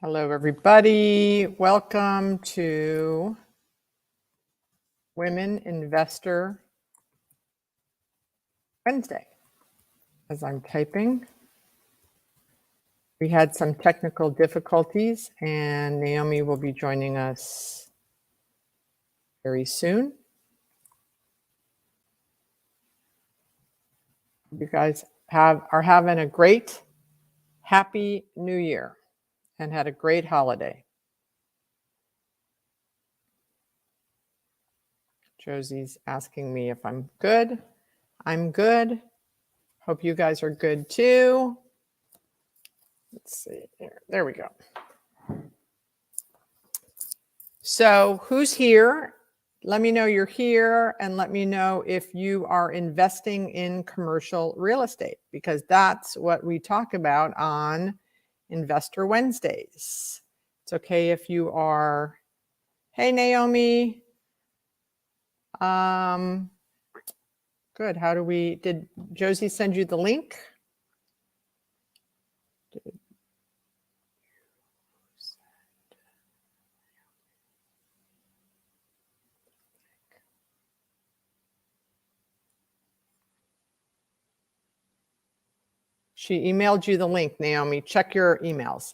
Hello, everybody. Welcome to Women Investor Wednesday. As I'm typing, we had some technical difficulties, and Naomi will be joining us very soon. You guys are having a great, happy New Year and had a great holiday. Josie's asking me if I'm good. I'm good. Hope you guys are good too. Let's see here. There we go. So who's here? Let me know you're here and let me know if you are investing in commercial real estate, because that's what we talk about on Investor Wednesdays. It's okay if you are, hey, Naomi. Good. Did Josie send you the link? She emailed you the link, Naomi. Check your emails.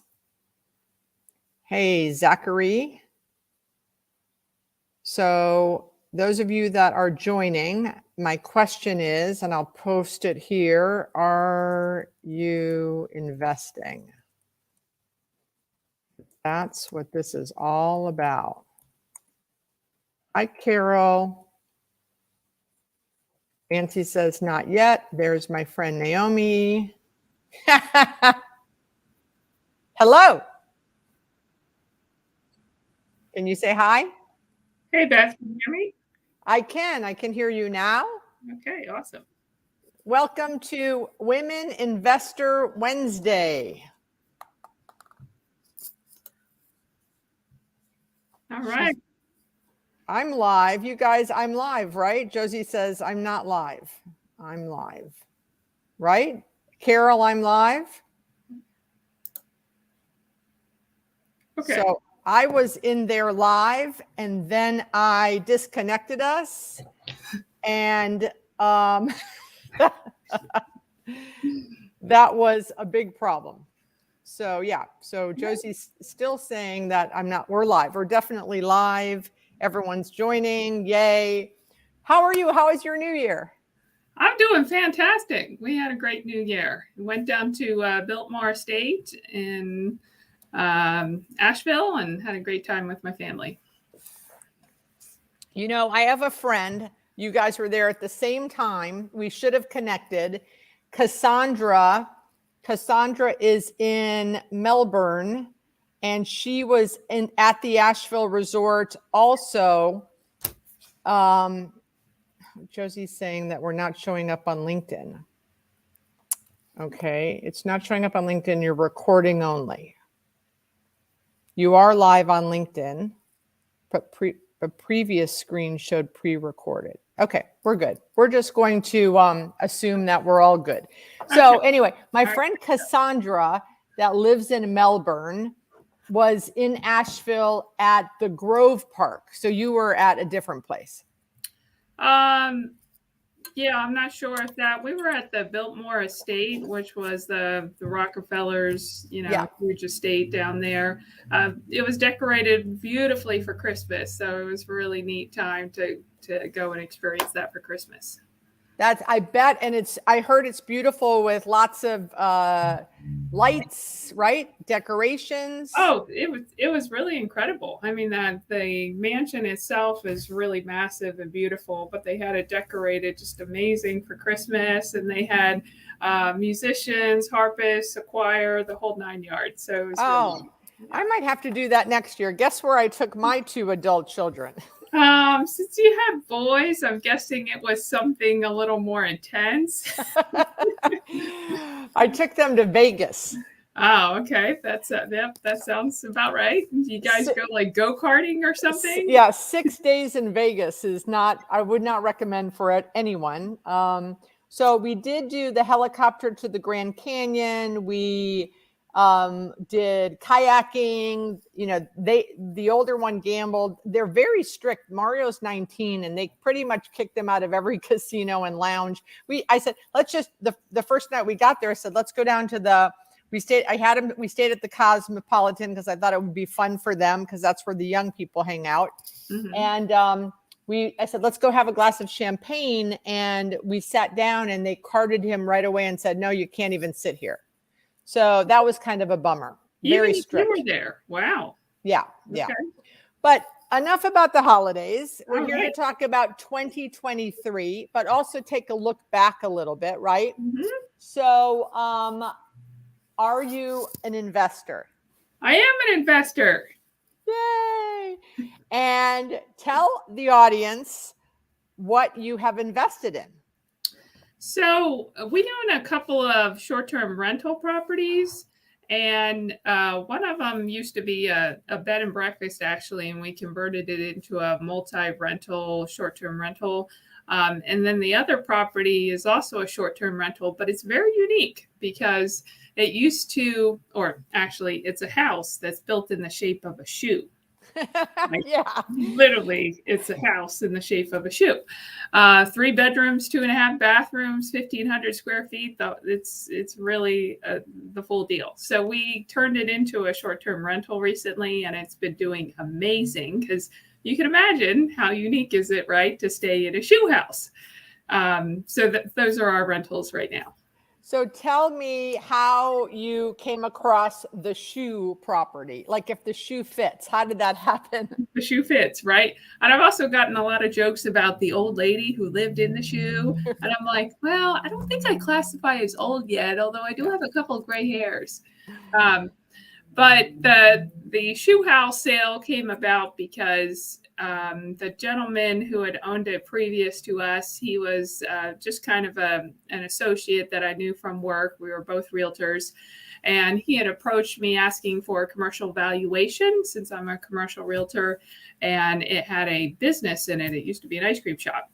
Hey, Zachary. So those of you that are joining, my question is, and I'll post it here, are you investing? That's what this is all about. Hi, Carol. Nancy says, not yet. There's my friend Naomi. Hello. Can you say hi? Hey, Beth, can you hear me? I can hear you now. Okay, awesome. Welcome to Women Investor Wednesday. All right. I'm live. You guys, I'm live, right? Josie says I'm not live. I'm live, right? Carol, I'm live. Okay. So I was in there live and then I disconnected us and that was a big problem. So yeah, so Josie's still saying that we're live. We're definitely live. Everyone's joining. Yay. How are you? How is your new year? I'm doing fantastic. We had a great new year. We went down to Biltmore Estate in Asheville and had a great time with my family. You know, I have a friend. You guys were there at the same time. We should have connected. Cassandra is in Melbourne, and she was at the Asheville Resort also. Josie's saying that we're not showing up on LinkedIn. Okay, it's not showing up on LinkedIn. You're recording only. You are live on LinkedIn, but a previous screen showed pre-recorded. Okay, we're good. We're just going to assume that we're all good. So anyway, my friend Cassandra that lives in Melbourne was in Asheville at the Grove Park. So you were at a different place. Yeah, I'm not sure if we were at the Biltmore Estate, which was the Rockefellers, huge estate down there. It was decorated beautifully for Christmas. So it was a really neat time to go and experience that for Christmas. I bet. And I heard it's beautiful with lots of lights, right? Decorations. Oh, it was really incredible. I mean, the mansion itself is really massive and beautiful, but they had it decorated just amazing for Christmas. And they had musicians, harpists, a choir, the whole 9 yards. So it was really, I might have to do that next year. Guess where I took my 2 adult children? Since you have boys, I'm guessing it was something a little more intense. I took them to Vegas. Oh, okay. That sounds about right. You guys go like go-karting or something? Yeah, 6 days in Vegas I would not recommend for anyone. So we did do the helicopter to the Grand Canyon. We did kayaking. You know, the older one gambled. They're very strict. Mario's 19, and they pretty much kicked him out of every casino and lounge. I said, let's just the first night we got there, I said, let's go down to we stayed at the Cosmopolitan because I thought it would be fun for them because that's where the young people hang out. Mm-hmm. And I said, let's go have a glass of champagne. And we sat down and they carted him right away and said, no, you can't even sit here. So that was kind of a bummer. Very strict. You were there. Wow. Yeah. Yeah. Okay. But enough about the holidays. We're All here right. to talk about 2023, but also take a look back a little bit, right? Mm-hmm. So, are you an investor? I am an investor. Yay! And tell the audience what you have invested in. So we own a couple of short-term rental properties, and one of them used to be a bed and breakfast, actually, and we converted it into a multi-rental, short-term rental. And then the other property is also a short-term rental, but it's very unique because it used to, or actually, it's a house that's built in the shape of a shoe. Yeah. Literally, it's a house in the shape of a shoe. 3 bedrooms, 2.5 bathrooms, 1,500 square feet. It's really the full deal. So we turned it into a short-term rental recently, and it's been doing amazing because you can imagine how unique is it, right, to stay in a shoe house. So those are our rentals right now. So tell me how you came across the shoe property. Like if the shoe fits, how did that happen? The shoe fits, right? And I've also gotten a lot of jokes about the old lady who lived in the shoe. And I'm like, well, I don't think I classify as old yet, although I do have a couple of gray hairs. But the shoe house sale came about because the gentleman who had owned it previous to us, he was just kind of an associate that I knew from work. We were both realtors. And he had approached me asking for a commercial valuation since I'm a commercial realtor. And it had a business in it. It used to be an ice cream shop.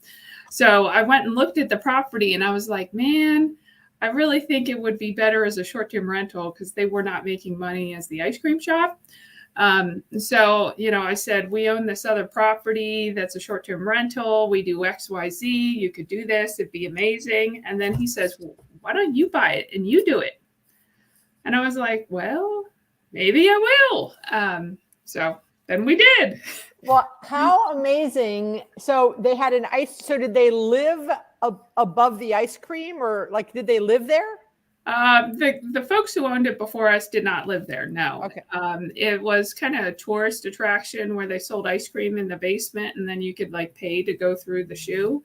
So I went and looked at the property and I was like, man, I really think it would be better as a short-term rental because they were not making money as the ice cream shop. So, I said, we own this other property that's a short-term rental. We do XYZ. You could do this. It'd be amazing. And then he says, well, why don't you buy it and you do it? And I was like, well, maybe I will. So then we did. Well, how amazing. So they had so did they live above the ice cream or did they live there? The folks who owned it before us did not live there. No. Okay. It was kind of a tourist attraction where they sold ice cream in the basement and then you could pay to go through the shoe.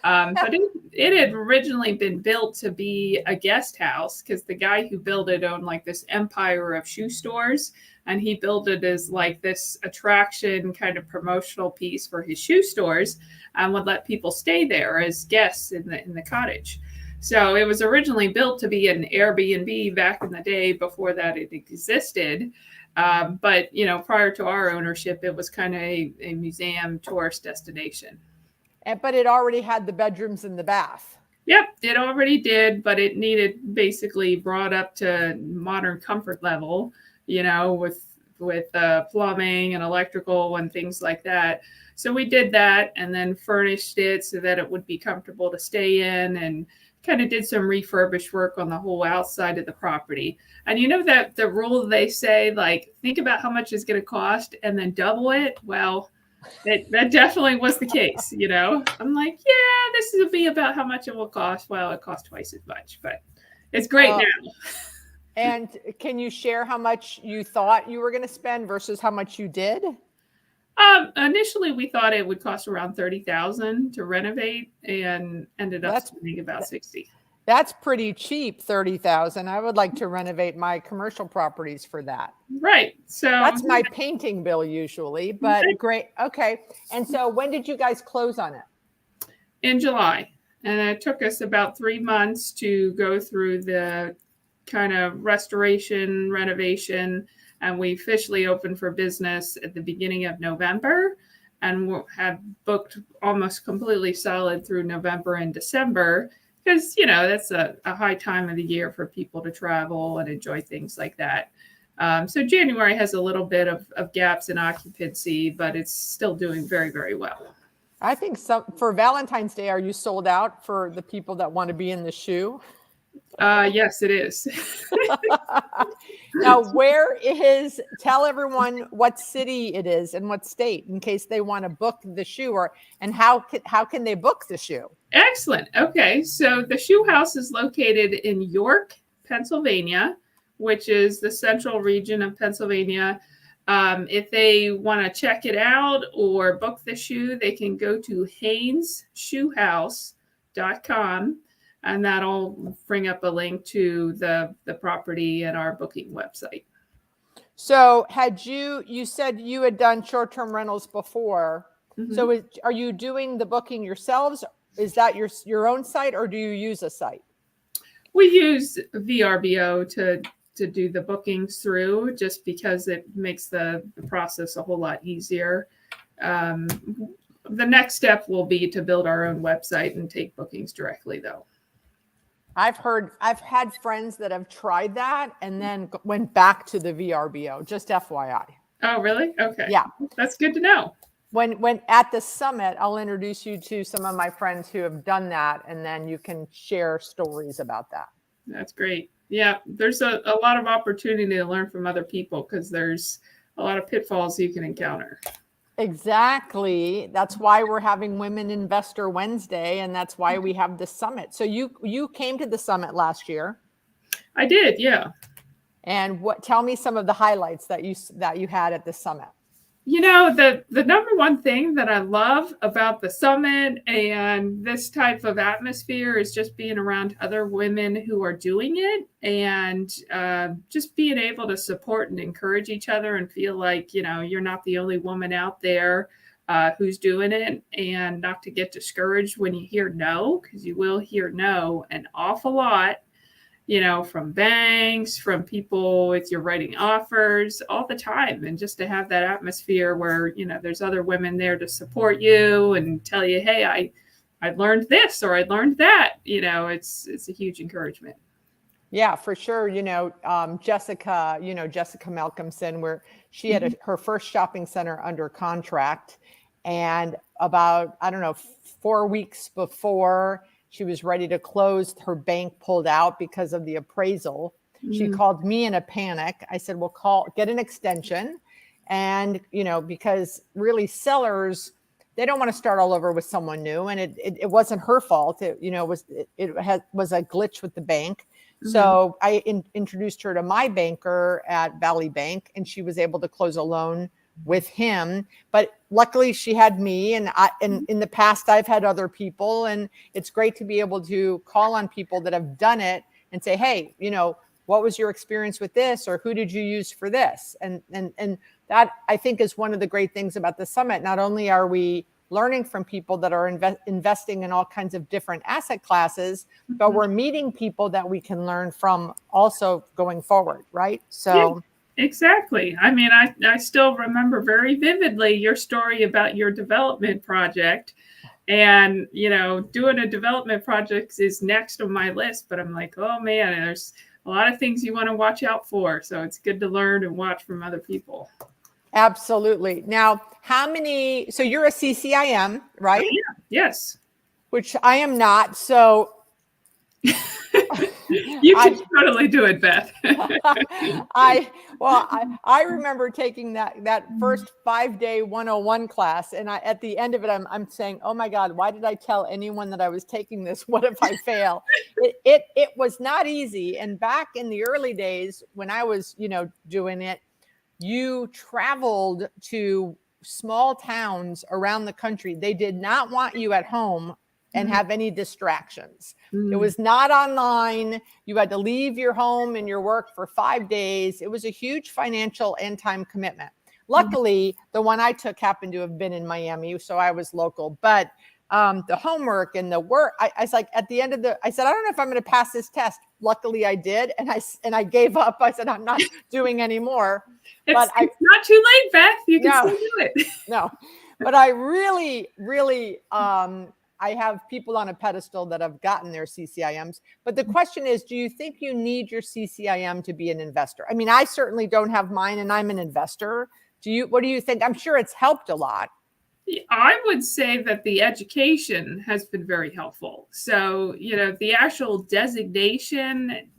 But it had originally been built to be a guest house because the guy who built it owned this empire of shoe stores. And he built it as this attraction kind of promotional piece for his shoe stores and would let people stay there as guests in the cottage. So it was originally built to be an Airbnb back in the day before that it existed. But, prior to our ownership, it was kind of a museum tourist destination. But it already had the bedrooms and the bath. Yep, it already did, but it needed basically brought up to modern comfort level, with plumbing and electrical and things like that. So we did that and then furnished it so that it would be comfortable to stay in and kind of did some refurbished work on the whole outside of the property. And that the rule they say, think about how much it's going to cost and then double it. Well, that definitely was the case. I'm like, yeah, this will be about how much it will cost. Well, it costs twice as much, but it's great now. And can you share how much you thought you were going to spend versus how much you did? Initially, we thought it would cost around $30,000 to renovate, and ended up spending about $60,000. That's pretty cheap, $30,000. I would like to renovate my commercial properties for that. Right. So that's my painting bill usually, but great. Okay. And so when did you guys close on it? In July. And it took us about 3 months to go through the kind of restoration, renovation, and we officially opened for business at the beginning of November and have booked almost completely solid through November and December because that's a high time of the year for people to travel and enjoy things like that. So January has a little bit of gaps in occupancy, but it's still doing very, very well. I think for Valentine's Day, are you sold out for the people that want to be in the shoe? Yes, it is. Now, tell everyone what city it is and what state in case they want to book the shoe, and how can they book the shoe? Excellent. Okay, so the shoe house is located in York, Pennsylvania, which is the central region of Pennsylvania. If they want to check it out or book the shoe, they can go to HainesShoehouse.com, and that'll bring up a link to the property and our booking website. So you said you had done short-term rentals before. Mm-hmm. So are you doing the booking yourselves? Is that your own site, or do you use a site? We use VRBO to do the bookings through, just because it makes the process a whole lot easier. The next step will be to build our own website and take bookings directly, though. I've had friends that have tried that and then went back to the VRBO, just FYI. Oh, really? Okay. Yeah. That's good to know. When at the summit, I'll introduce you to some of my friends who have done that, and then you can share stories about that. That's great. Yeah, there's a lot of opportunity to learn from other people, because there's a lot of pitfalls you can encounter. Exactly. That's why we're having Women Investor Wednesday, and that's why we have the summit. So you came to the summit last year. I did, yeah. And tell me some of the highlights that you had at the summit. The number one thing that I love about the summit and this type of atmosphere is just being around other women who are doing it, and just being able to support and encourage each other and feel like, you're not the only woman out there who's doing it, and not to get discouraged when you hear no, because you will hear no an awful lot. From banks, from people if you're writing offers all the time. And just to have that atmosphere where, there's other women there to support you and tell you, hey, I learned this or I learned that, it's a huge encouragement. Yeah, for sure. Jessica Malcolmson, where she had her first shopping center under contract, and about, 4 weeks before she was ready to close, her bank pulled out because of the appraisal. She called me in a panic. I said, well, get an extension. And, because really sellers, they don't want to start all over with someone new. And it wasn't her fault. It was a glitch with the bank. So I introduced her to my banker at Valley Bank, and she was able to close a loan with him. But luckily she had me, and in the past I've had other people, and it's great to be able to call on people that have done it and say, hey, what was your experience with this, or who did you use for this? And that, I think, is one of the great things about the summit. Not only are we learning from people that are investing in all kinds of different asset classes, but we're meeting people that we can learn from also going forward, right? So. Yeah. Exactly. I mean, I still remember very vividly your story about your development project, and, doing a development project is next on my list, but I'm like, oh man, there's a lot of things you want to watch out for. So it's good to learn and watch from other people. Absolutely. Now, so you're a CCIM, right? Oh, yeah. Yes. Which I am not. So you can totally do it, Beth. I remember taking that first 5-day 101 class, and at the end of it, I'm saying, oh my God, why did I tell anyone that I was taking this? What if I fail? It was not easy. And back in the early days when I was, doing it, you traveled to small towns around the country. They did not want you at home and have any distractions. It was not online. You had to leave your home and your work for 5 days. It was a huge financial and time commitment. Luckily, the one I took happened to have been in Miami, so I was local. But the homework and the work, I was like, at the end of I said, I don't know if I'm going to pass this test. Luckily, I did, and I gave up. I said, I'm not doing anymore. It's not too late, Beth. You can still do it. No, but I really, really, I have people on a pedestal that have gotten their CCIMs. But the question is, do you think you need your CCIM to be an investor? I mean, I certainly don't have mine, and I'm an investor. What do you think? I'm sure it's helped a lot. I would say that the education has been very helpful. So, the actual designation,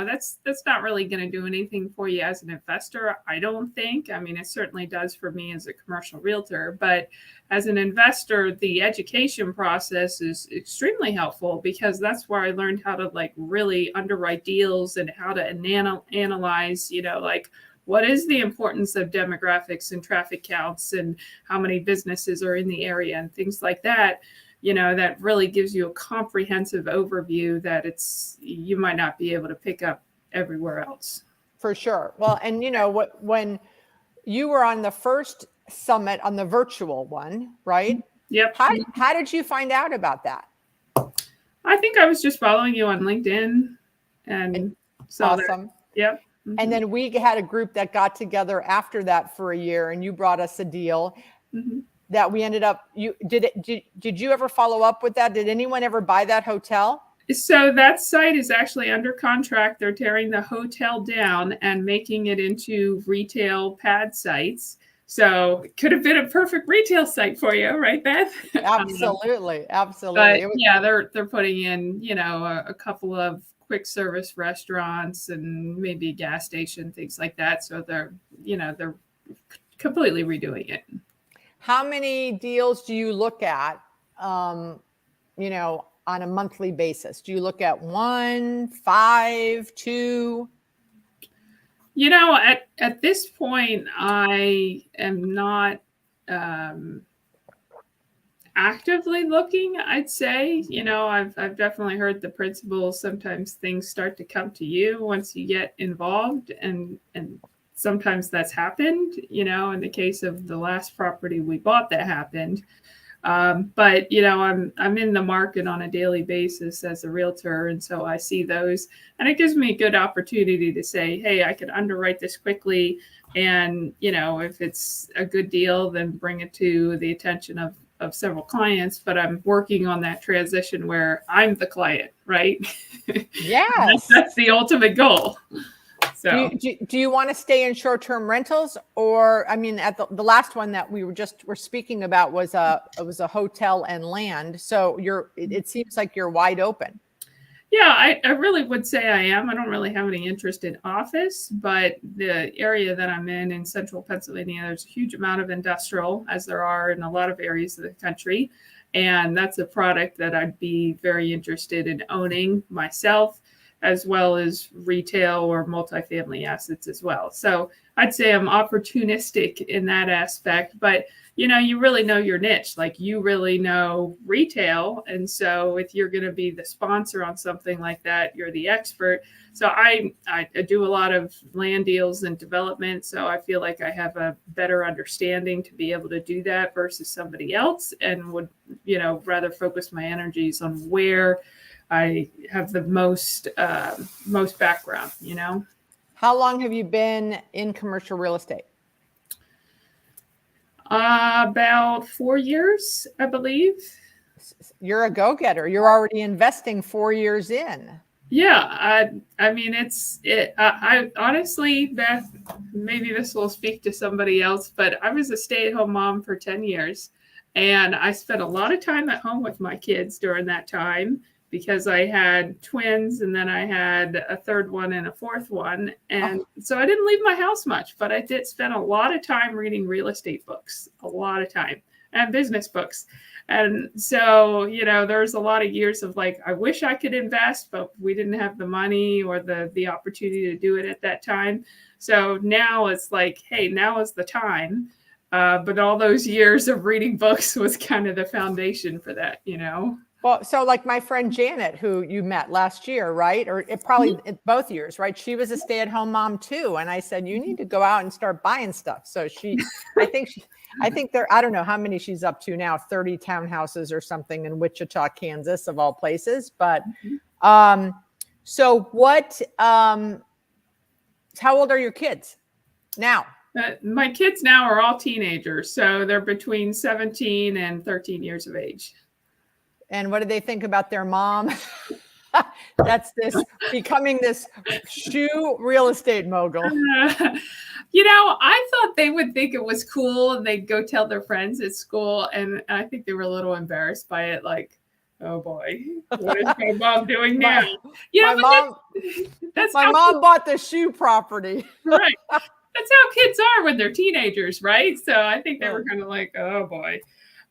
that's not really going to do anything for you as an investor, I don't think. I mean, it certainly does for me as a commercial realtor, but as an investor, the education process is extremely helpful, because that's where I learned how to really underwrite deals and how to analyze, what is the importance of demographics and traffic counts and how many businesses are in the area and things like that. That really gives you a comprehensive overview that you might not be able to pick up everywhere else. For sure. Well, and when you were on the first summit, on the virtual one, right? Yep. How did you find out about that? I think I was just following you on LinkedIn and saw awesome. that. Yep. Mm-hmm. And then we had a group that got together after that for a year, and you brought us a deal that we ended up. Did you ever follow up with that? Did anyone ever buy that hotel? So that site is actually under contract. They're tearing the hotel down and making it into retail pad sites. So it could have been a perfect retail site for you, right, Beth? Absolutely, absolutely. But yeah, they're putting in, a couple of quick service restaurants and maybe a gas station, things like that. So they're completely redoing it. How many deals do you look at, on a monthly basis? Do you look at 1, 5, 2? At this point, I am not actively looking, I'd say. I've definitely heard the principle. Sometimes things start to come to you once you get involved, and sometimes that's happened. In the case of the last property we bought, that happened. But I'm in the market on a daily basis as a realtor, and so I see those, and it gives me a good opportunity to say, hey, I can underwrite this quickly, and if it's a good deal, then bring it to the attention of several clients. But I'm working on that transition where I'm the client, right? Yes. That's the ultimate goal. So do you want to stay in short-term rentals? Or, I mean, at the last one that we were speaking about was it was a hotel and land. So it seems like you're wide open. Yeah, I really would say I am. I don't really have any interest in office, but the area that I'm in central Pennsylvania, there's a huge amount of industrial, as there are in a lot of areas of the country. And that's a product that I'd be very interested in owning myself, as well as retail or multifamily assets as well. So I'd say I'm opportunistic in that aspect, but you really know your niche, like you really know retail. And so if you're going to be the sponsor on something like that, you're the expert. So I do a lot of land deals and development. So I feel like I have a better understanding to be able to do that versus somebody else, and would, rather focus my energies on where I have the most background. How long have you been in commercial real estate? About 4 years, I believe. You're a go-getter. You're already investing 4 years in. Yeah, I mean, I honestly, Beth, maybe this will speak to somebody else, but I was a stay-at-home mom for 10 years, and I spent a lot of time at home with my kids during that time, because I had twins, and then I had a third one and a fourth one. And so I didn't leave my house much, but I did spend a lot of time reading real estate books, a lot of time, and business books. And so, there's a lot of years of I wish I could invest, but we didn't have the money or the opportunity to do it at that time. So now it's hey, now is the time. But all those years of reading books was kind of the foundation for that, Well, so my friend Janet, who you met last year, right? Or both years, right? She was a stay-at-home mom too. And I said, you need to go out and start buying stuff. So I think I don't know how many she's up to now, 30 townhouses or something in Wichita, Kansas, of all places. But, so how old are your kids now? My kids now are all teenagers. So they're between 17 and 13 years of age. And what do they think about their mom? That's this becoming this shoe real estate mogul. I thought they would think it was cool and they'd go tell their friends at school. And I think they were a little embarrassed by it. Like, oh boy, what is my mom doing now? My mom bought the shoe property. Right. That's how kids are when they're teenagers, right? So I think they were kind of like, oh boy.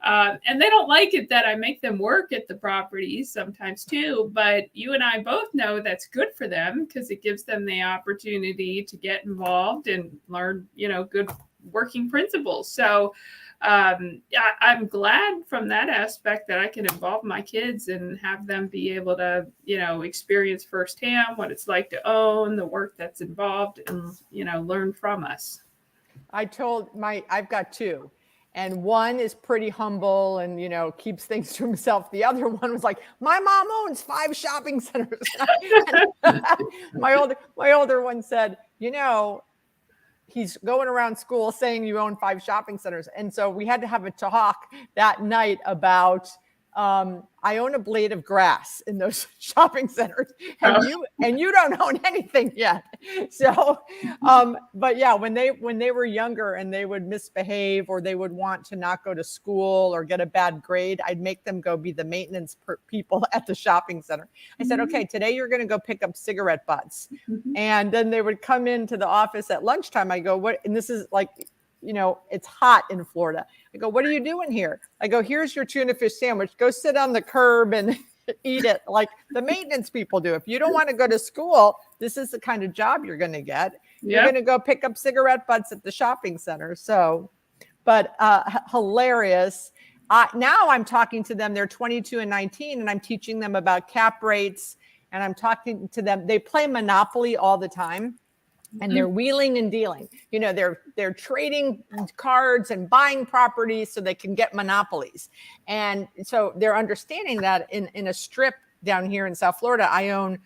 And they don't like it that I make them work at the properties sometimes too. But you and I both know that's good for them because it gives them the opportunity to get involved and learn, good working principles. So I'm glad from that aspect that I can involve my kids and have them be able to, experience firsthand what it's like to own, the work that's involved, and, learn from us. I've got two. And one is pretty humble and, keeps things to himself. The other one was like, my mom owns 5 shopping centers. My older one said, he's going around school saying you own 5 shopping centers. And so we had to have a talk that night about, I own a blade of grass in those shopping centers and you don't own anything yet. So, but yeah, when they were younger and they would misbehave or they would want to not go to school or get a bad grade, I'd make them go be the maintenance people at the shopping center. I said, okay, today you're going to go pick up cigarette butts. And then they would come into the office at lunchtime. I go, what? And this is like, it's hot in Florida. I go, what are you doing here? I go, here's your tuna fish sandwich. Go sit on the curb and eat it like the maintenance people do. If you don't want to go to school, this is the kind of job you're going to get. You're going to go pick up cigarette butts at the shopping center. So, but hilarious. Now I'm talking to them. They're 22 and 19, and I'm teaching them about cap rates. And I'm talking to them. They play Monopoly all the time. And they're wheeling and dealing. They're trading cards and buying properties so they can get monopolies. And so they're understanding that in a strip down here in South Florida, I own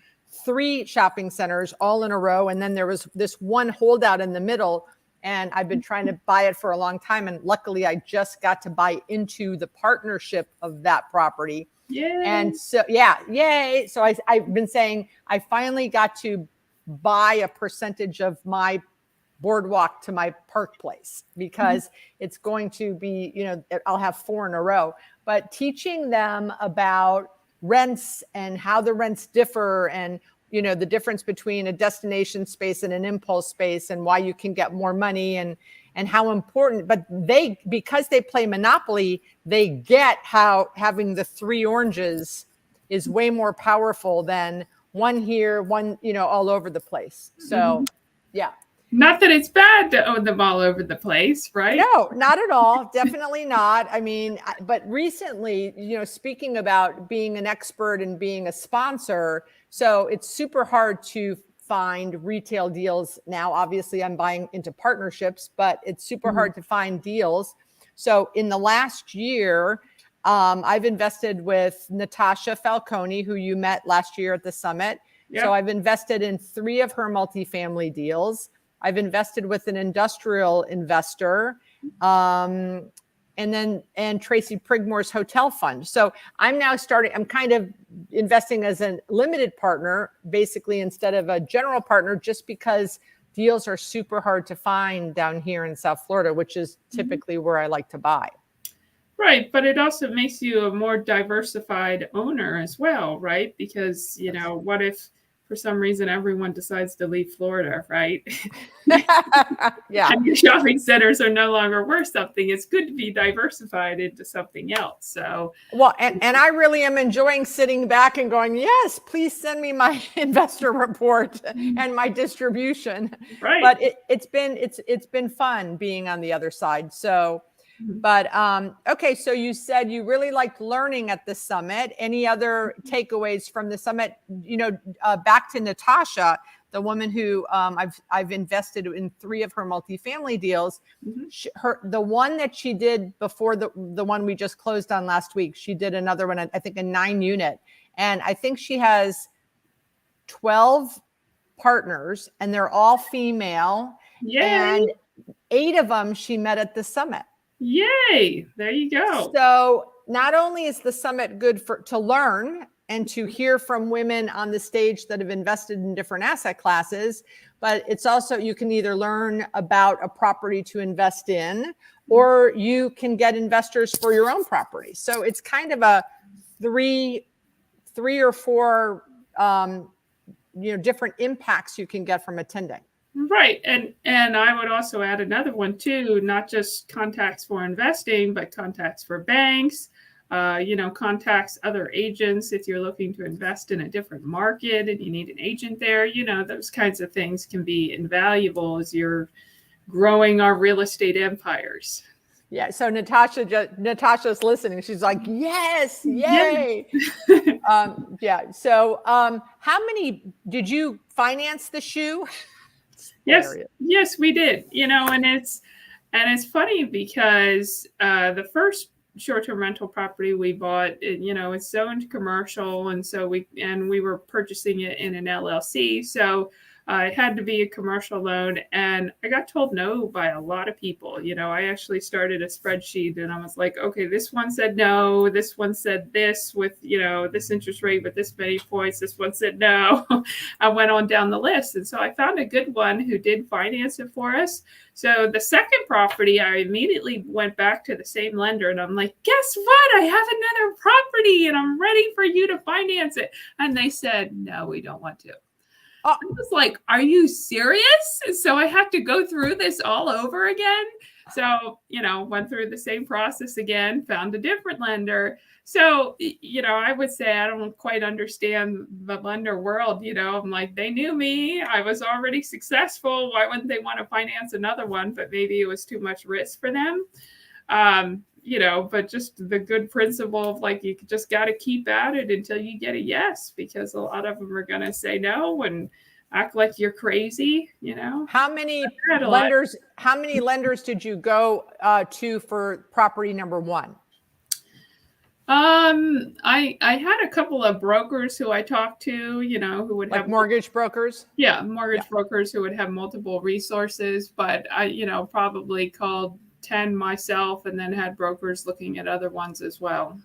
3 shopping centers all in a row. And then there was this one holdout in the middle. And I've been trying to buy it for a long time. And luckily, I just got to buy into the partnership of that property. Yay. And so, yay. So I've been saying I finally got to buy a percentage of my boardwalk to my park place because it's going to be, I'll have 4 in a row, but teaching them about rents and how the rents differ and, the difference between a destination space and an impulse space and why you can get more money and how important, but because they play Monopoly, they get how having the 3 oranges is way more powerful than one here, one, all over the place. So, yeah. Not that it's bad to own them all over the place, right? No, not at all. Definitely not. I mean, but recently, speaking about being an expert and being a sponsor, so it's super hard to find retail deals now. Obviously, I'm buying into partnerships, but it's super hard to find deals. So in the last year, I've invested with Natasha Falcone, who you met last year at the summit. Yep. So I've invested in 3 of her multifamily deals. I've invested with an industrial investor, and Tracy Prigmore's hotel fund. So I'm kind of investing as a limited partner, basically, instead of a general partner, just because deals are super hard to find down here in South Florida, which is typically where I like to buy. Right. But it also makes you a more diversified owner as well, right? Because, what if for some reason everyone decides to leave Florida, right? Yeah. And your shopping centers are no longer worth something. It's good to be diversified into something else. So, well, and I really am enjoying sitting back and going, yes, please send me my investor report and my distribution. Right. But it's been fun being on the other side. So, but okay, so you said you really liked learning at the summit. Any other takeaways from the summit? Back to Natasha, the woman who I've invested in 3 of her multifamily deals. The one that she did before the one we just closed on last week, she did another one, I think a 9 unit, and I think she has 12 partners, and they're all female. Yay. And 8 of them she met at the summit. Yay! There you go. So not only is the summit good to learn and to hear from women on the stage that have invested in different asset classes, but it's also, you can either learn about a property to invest in, or you can get investors for your own property. So it's kind of a three or four, different impacts you can get from attending. Right. And I would also add another one too, not just contacts for investing, but contacts for banks, contacts other agents if you're looking to invest in a different market and you need an agent there. Those kinds of things can be invaluable as you're growing our real estate empires. Yeah. So Natasha's listening. She's like, yes, yay. Yeah. So how many did you finance the shoe? Yes, we did. And it's funny because the first short-term rental property we bought, it's zoned commercial, and so we were purchasing it in an LLC. So it had to be a commercial loan, and I got told no by a lot of people. I actually started a spreadsheet, and I was like, okay, this one said no, this one said this with, this interest rate with this many points, this one said no. I went on down the list, and so I found a good one who did finance it for us. So the second property, I immediately went back to the same lender, and I'm like, guess what? I have another property, and I'm ready for you to finance it. And they said, no, we don't want to. I was like, are you serious? So I had to go through this all over again. So, went through the same process again, found a different lender. So, I would say I don't quite understand the lender world. I'm like, they knew me. I was already successful. Why wouldn't they want to finance another one? But maybe it was too much risk for them. But just the good principle of like, you just got to keep at it until you get a yes, because a lot of them are going to say no and act like you're crazy. How many lenders did you go to for property number one? I had a couple of brokers who I talked to, who would have mortgage brokers. Yeah. Mortgage brokers who would have multiple resources, but I, probably called 10 myself and then had brokers looking at other ones as well.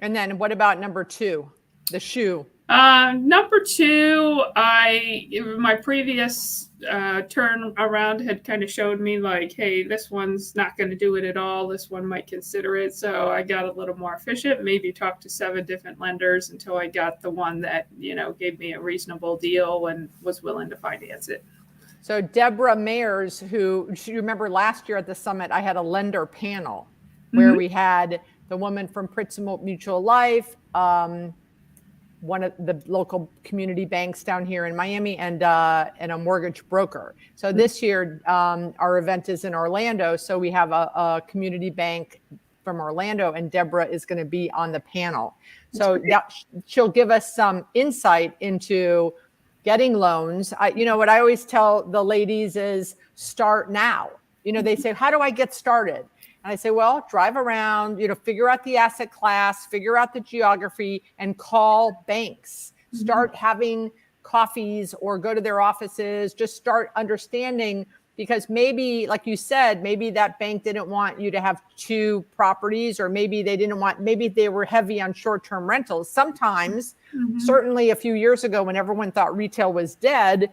And then what about number two, the shoe? Number two, my previous turn around had kind of showed me like, hey, this one's not going to do it at all. This one might consider it. So I got a little more efficient, maybe talked to 7 different lenders until I got the one that, gave me a reasonable deal and was willing to finance it. So Deborah Mayers, who you remember last year at the summit, I had a lender panel where we had the woman from Pritzl Mutual Life, one of the local community banks down here in Miami, and a mortgage broker. So this year, our event is in Orlando. So we have a community bank from Orlando, and Deborah is going to be on the panel. So she'll give us some insight into getting loans. What I always tell the ladies is start now. They say, how do I get started? And I say, well, drive around, figure out the asset class, figure out the geography, and call banks. Start having coffees or go to their offices. Just start understanding, because maybe, like you said, maybe that bank didn't want you to have 2 properties, or maybe they were heavy on short-term rentals. Sometimes, certainly a few years ago when everyone thought retail was dead,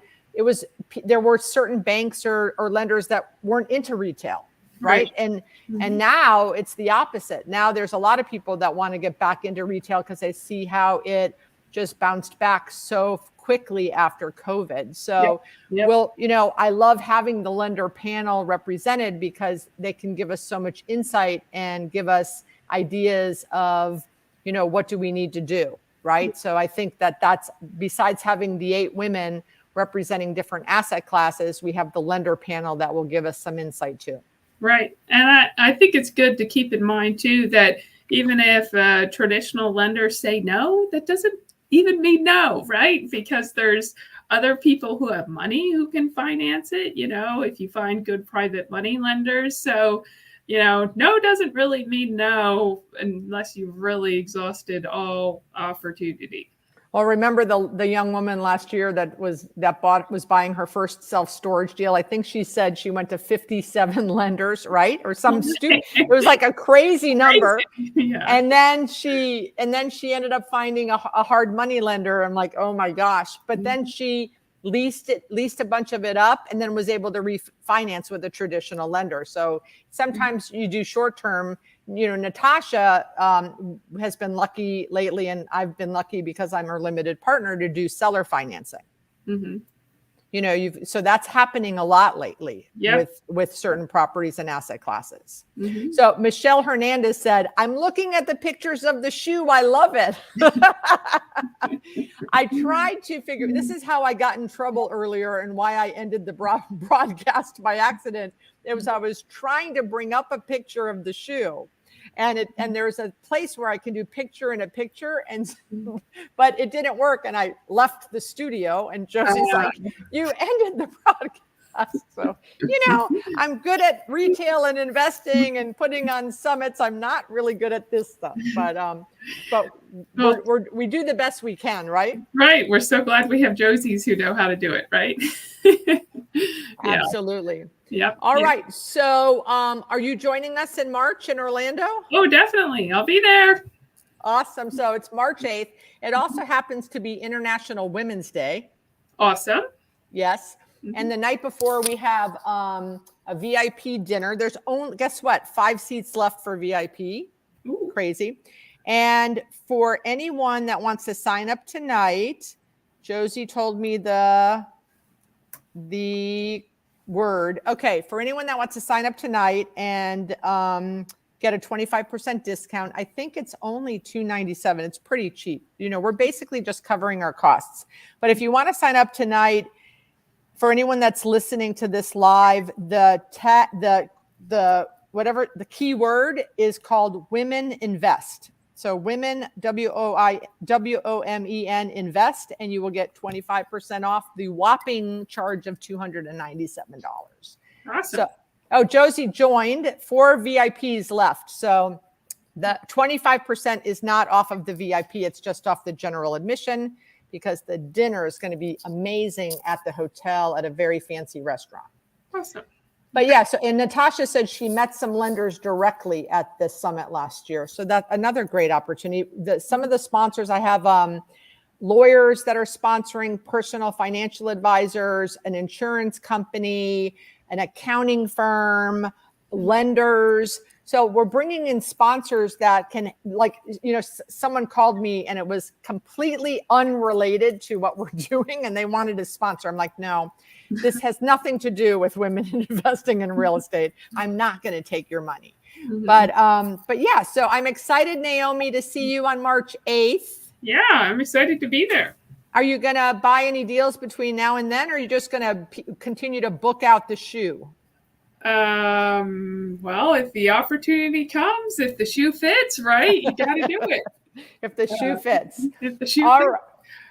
there were certain banks or lenders that weren't into retail. Right. And now it's the opposite. Now there's a lot of people that want to get back into retail because they see how it just bounced back so quickly after COVID. So, I love having the lender panel represented because they can give us so much insight and give us ideas of, what do we need to do? Right. So I think that's, besides having the 8 women representing different asset classes, we have the lender panel that will give us some insight too. Right. And I think it's good to keep in mind, too, that even if traditional lenders say no, that doesn't even mean no, right? Because there's other people who have money who can finance it, if you find good private money lenders. So, no doesn't really mean no unless you've really exhausted all opportunity. Well, remember the young woman last year that was buying her first self-storage deal. I think she said she went to 57 lenders, right? Or some stupid, it was like a crazy number. Yeah. And then she ended up finding a hard money lender. I'm like, oh my gosh. But then she leased a bunch of it up and then was able to refinance with a traditional lender. So sometimes you do short term. Natasha has been lucky lately, and I've been lucky because I'm her limited partner to do seller financing. Mm-hmm. So that's happening a lot lately Yep. with certain properties and asset classes. Mm-hmm. So Michelle Hernandez said, I'm looking at the pictures of the shoe. I love it. I tried to figure, this is how I got in trouble earlier and why I ended the broadcast by accident. I was trying to bring up a picture of the shoe. And there's a place where I can do picture in a picture, but it didn't work. And I left the studio, and Josie's like, you ended the broadcast. So, I'm good at retail and investing and putting on summits. I'm not really good at this stuff, but we do the best we can, right? Right. We're so glad we have Josies who know how to do it, right? Yeah. Absolutely. Yep. All right. So are you joining us in March in Orlando? Oh, definitely. I'll be there. Awesome. So it's March 8th. It also happens to be International Women's Day. Awesome. Yes. Mm-hmm. And the night before we have a VIP dinner. There's only, guess what? 5 seats left for VIP. Ooh. Crazy. And for anyone that wants to sign up tonight, Josie told me the word. Okay, for anyone that wants to sign up tonight and get a 25% discount, I think it's only $297. It's pretty cheap. We're basically just covering our costs. But if you want to sign up tonight, for anyone that's listening to this live, the keyword is called Women Invest. So women, WOMEN invest, and you will get 25% off the whopping charge of $297. Awesome. So, Josie joined, 4 VIPs left. So the 25% is not off of the VIP. It's just off the general admission because the dinner is going to be amazing at the hotel at a very fancy restaurant. Awesome. But yeah, and Natasha said she met some lenders directly at the summit last year. So that's another great opportunity. Some of the sponsors I have, lawyers that are sponsoring, personal financial advisors, an insurance company, an accounting firm, lenders. So we're bringing in sponsors that can, someone called me and it was completely unrelated to what we're doing and they wanted to sponsor. I'm like, no. This has nothing to do with women investing in real estate. I'm not going to take your money. Mm-hmm. But yeah, so I'm excited, Naomi, to see you on March 8th. Yeah, I'm excited to be there. Are you going to buy any deals between now and then, or are you just going to continue to book out the shoe? Well, if the opportunity comes, if the shoe fits, right, you got to do it. If the shoe fits. If the shoe All fits. Right.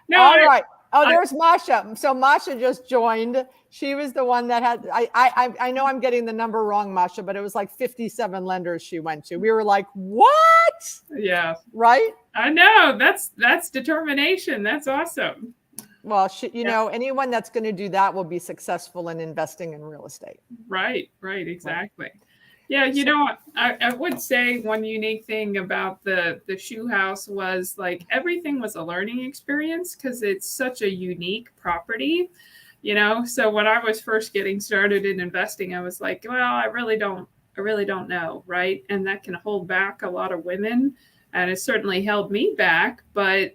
No, all right. Oh, there's Masha. So Masha just joined. She was the one that had, I know I'm getting the number wrong, Masha, but it was like 57 lenders she went to. We were like, what? Yeah. Right? I know. That's determination. That's awesome. Well, anyone that's going to do that will be successful in investing in real estate. Right. Exactly. Yeah, I would say one unique thing about the shoe house was like everything was a learning experience because it's such a unique property, So when I was first getting started in investing, I was like, well, I really don't know, right? And that can hold back a lot of women. And it certainly held me back. But,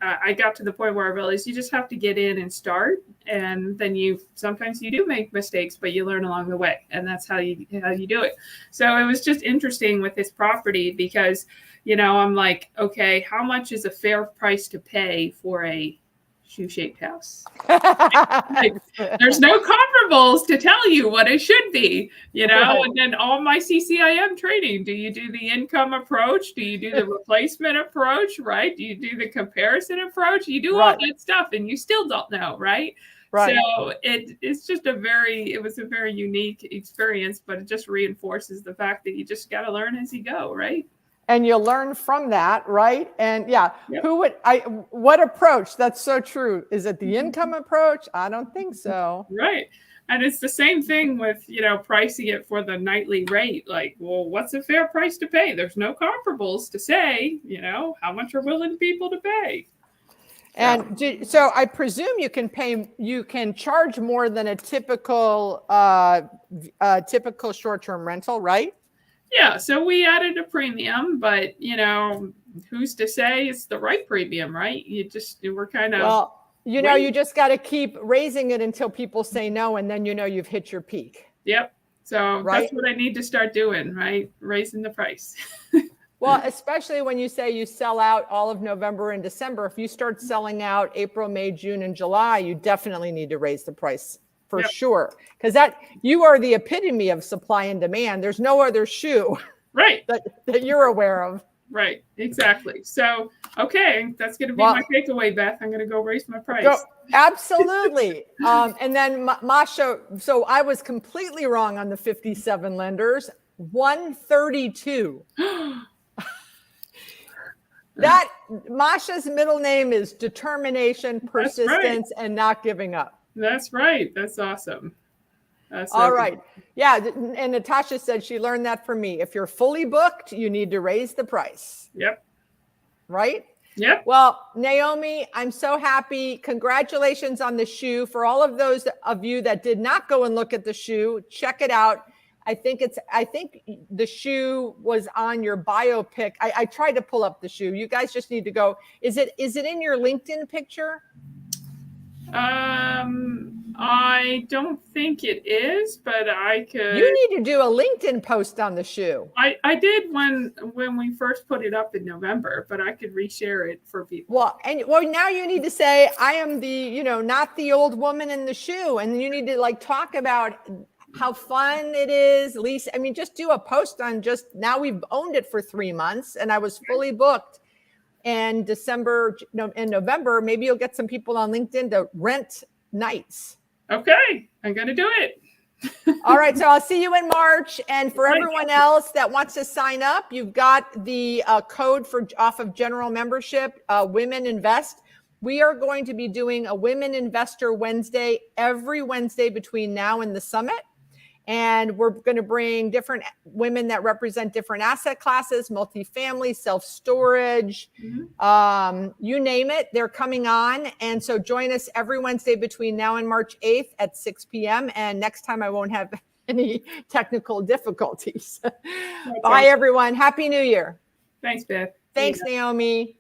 I got to the point where I realized you just have to get in and start. And then sometimes you do make mistakes, but you learn along the way. And that's how you do it. So it was just interesting with this property because, I'm like, okay, how much is a fair price to pay for a shoe-shaped house? There's no comparables to tell you what it should be, right. And then all my CCIM training, do you do the income approach? Do you do the replacement approach, right? Do you do the comparison approach? You do all that stuff and you still don't know, right? Right. So it's just it was a very unique experience, but it just reinforces the fact that you just got to learn as you go, right? and you learn from that, right? And yeah, Yep. what approach? That's so true. Is it the income approach? I don't think so. Right. And it's the same thing with, pricing it for the nightly rate. Like, well, what's a fair price to pay? There's no comparables to say, how much are willing people to pay? And so I presume you can charge more than a typical short-term rental, right? Yeah. So we added a premium, but who's to say it's the right premium, right? We're kind of. Well, you just got to keep raising it until people say no, and then you've hit your peak. Yep. So right? That's what I need to start doing, right? Raising the price. Well, especially when you say you sell out all of November and December, if you start selling out April, May, June, and July, you definitely need to raise the price for sure. Because you are the epitome of supply and demand. There's no other shoe right that you're aware of. Right, exactly. So, okay, that's going to be my takeaway, Beth. I'm going to go raise my price. Absolutely. And then Masha, so I was completely wrong on the 57 lenders. 132. That Masha's middle name is determination, persistence, and not giving up. That's right. That's awesome. All right. Yeah. And Natasha said she learned that from me. If you're fully booked, you need to raise the price. Yep. Right? Yep. Well, Naomi, I'm so happy. Congratulations on the shoe. For all of those of you that did not go and look at the shoe, check it out. I think the shoe was on your bio pic. I tried to pull up the shoe. You guys just need to go. Is it in your LinkedIn picture? I don't think it is, but I could. You need to do a LinkedIn post on the shoe. I did when we first put it up in November, but I could reshare it for people. Well, now you need to say, I am the, not the old woman in the shoe. And you need to talk about how fun it is. Lisa, just do a post on now we've owned it for 3 months and I was fully booked. And November, maybe you'll get some people on LinkedIn to rent nights. Okay, I'm going to do it. All right, so I'll see you in March. And for everyone else that wants to sign up, you've got the code off of general membership, Women Invest. We are going to be doing a Women Investor Wednesday every Wednesday between now and the summit. And we're going to bring different women that represent different asset classes, multifamily, self-storage, you name it, they're coming on. And so join us every Wednesday between now and March 8th at 6 p.m. And next time I won't have any technical difficulties. Bye, everyone. Happy New Year. Thanks, Beth. Thanks, Naomi.